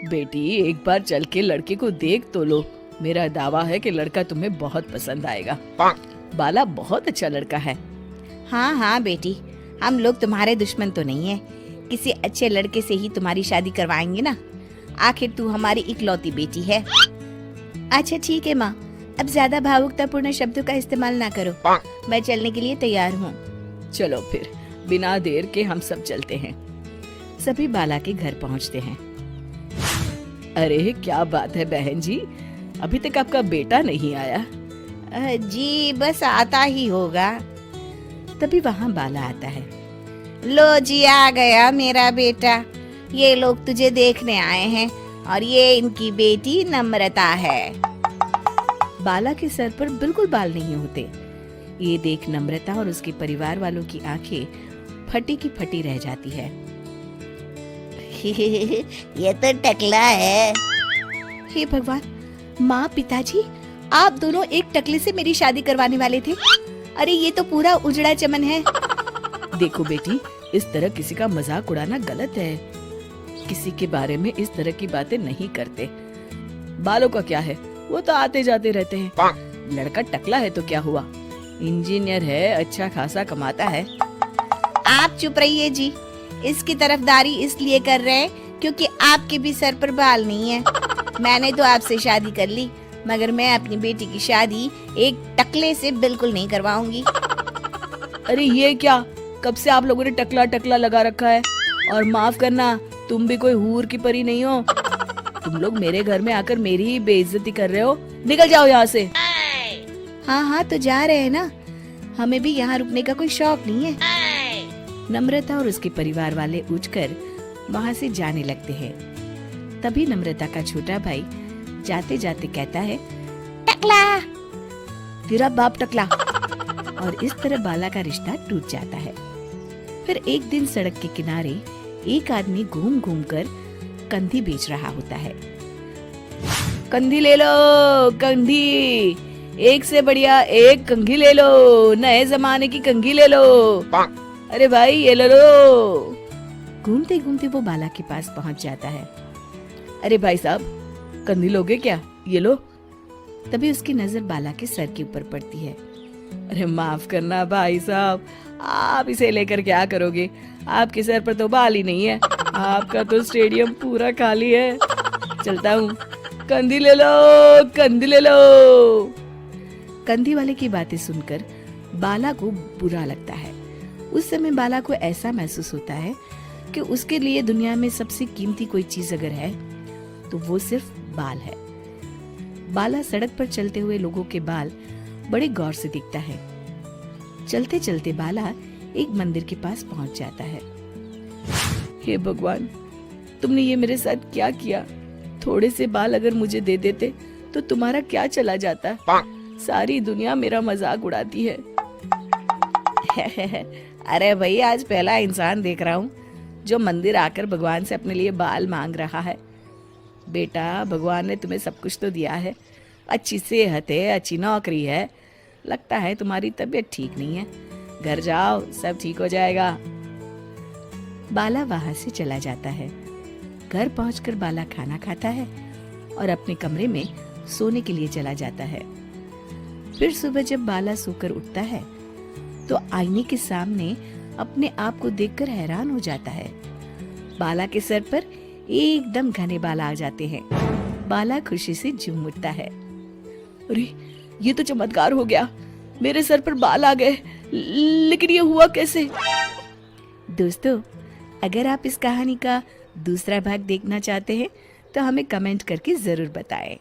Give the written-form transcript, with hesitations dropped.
बेटी एक बार चल के लड़के को देख तो लो। मेरा दावा है कि लड़का तुम्हें बहुत पसंद आएगा। बाला बहुत अच्छा लड़का है। हाँ हाँ बेटी, हम लोग तुम्हारे दुश्मन तो नहीं है। किसी अच्छे लड़के से ही तुम्हारी शादी करवाएंगे ना। आखिर तू हमारी इकलौती बेटी है। अच्छा ठीक है माँ, अब ज्यादा भावुकतापूर्ण शब्दों का इस्तेमाल ना करो। मैं चलने के लिए तैयार हूँ। चलो फिर बिना देर के हम सब चलते हैं। सभी बाला के घर पहुंचते हैं। अरे क्या बात है बहन जी, अभी तक आपका बेटा नहीं आया? जी बस आता ही होगा। तभी वहाँ बाला आता है। लो जी आ गया मेरा बेटा। ये लोग तुझे देखने आए हैं और ये इनकी बेटी नम्रता है। बाला के सर पर बिल्कुल बाल नहीं होते। ये देख नम्रता और उसके परिवार वालों की आंखें फटी की फटी रह जाती है। ये तो टकला है। हे भगवान, माँ पिताजी आप दोनों एक टकले से मेरी शादी करवाने वाले थे। अरे ये तो पूरा उजड़ा चमन है। देखो बेटी, इस तरह किसी का मजाक उड़ाना गलत है। किसी के बारे में इस तरह की बातें नहीं करते। बालों का क्या है, वो तो आते जाते रहते हैं। लड़का टकला है तो क्या हुआ, इंजीनियर है, अच्छा खासा कमाता है। आप चुप रहिए जी। इसकी तरफदारी इसलिए कर रहे हैं क्योंकि आपके भी सर पर बाल नहीं है। मैंने तो आपसे शादी कर ली, मगर मैं अपनी बेटी की शादी एक टकले से बिल्कुल नहीं करवाऊंगी। अरे ये क्या, कब से आप लोगों ने टकला टकला लगा रखा है? और माफ करना, तुम भी कोई हूर की परी नहीं हो। तुम लोग मेरे घर में आकर मेरी ही बेइज्जती कर रहे हो। निकल जाओ यहाँ से। हाँ हाँ तो जा रहे हैं ना, हमें भी यहाँ रुकने का कोई शौक नहीं है। नम्रता और उसके परिवार वाले उठकर वहाँ से जाने लगते हैं। तभी नम्रता का छोटा भाई जाते जाते कहता है, टकला, तेरा बाप टकला। और इस तरह बाला का रिश्ता टूट जाता है। फिर एक दिन सड़क के किनारे एक आदमी घूम घूम कर कंधी बेच रहा होता है। कंधी ले लो, कंधी, एक से बढ़िया एक कंघी ले लो, नए जमाने की कंघी ले लो। अरे भाई ये ले लो। घूमते घूमते वो बाला के पास पहुंच जाता है। अरे भाई साहब, कंधी लोगे क्या? ये लो। तभी उसकी नजर बाला के सर के ऊपर पड़ती है। अरे माफ करना भाई साहब, आप इसे लेकर क्या करोगे? आपके सर पर तो बाल ही नहीं है। आपका तो स्टेडियम पूरा खाली है। चलता हूँ, कंधी ले लो, कंधी ले लो। कंधी वाले की बातें सुनकर बाला को बुरा लगता है। उस समय बाला को ऐसा महसूस होता है कि उसके लिए दुनिया में सबसे कीमती कोई चीज अगर है तो वो सिर्फ बाल है। बाला सड़क पर चलते हुए लोगों के बाल बड़े गौर से देखता है। चलते चलते बाला एक मंदिर के पास पहुंच जाता है। हे भगवान, तुमने ये मेरे साथ क्या किया? थोड़े से बाल अगर मुझे दे देते तो तुम्हारा क्या चला जाता? सारी दुनिया मेरा मजाक उड़ाती है। अरे भाई, आज पहला इंसान देख रहा हूँ जो मंदिर आकर भगवान से अपने लिए बाल मांग रहा है। बेटा, भगवान ने तुम्हें सब कुछ तो दिया है। अच्छी सेहत है, अच्छी नौकरी है। लगता है तुम्हारी तबीयत ठीक नहीं है। घर जाओ, सब ठीक हो जाएगा। बाला वहां से चला जाता है। घर पहुंचकर बाला खाना खाता है और अपने कमरे में सोने के लिए चला जाता है। फिर सुबह जब बाला सोकर उठता है तो आईने के सामने अपने आप को देखकर हैरान हो जाता है। बाला के सर पर एकदम घने बाल आ जाते हैं। बाला खुशी से झूम उठता है। अरे ये तो चमत्कार हो गया, मेरे सर पर बाल आ गए। लेकिन ये हुआ कैसे? दोस्तों, अगर आप इस कहानी का दूसरा भाग देखना चाहते हैं तो हमें कमेंट करके जरूर बताएं।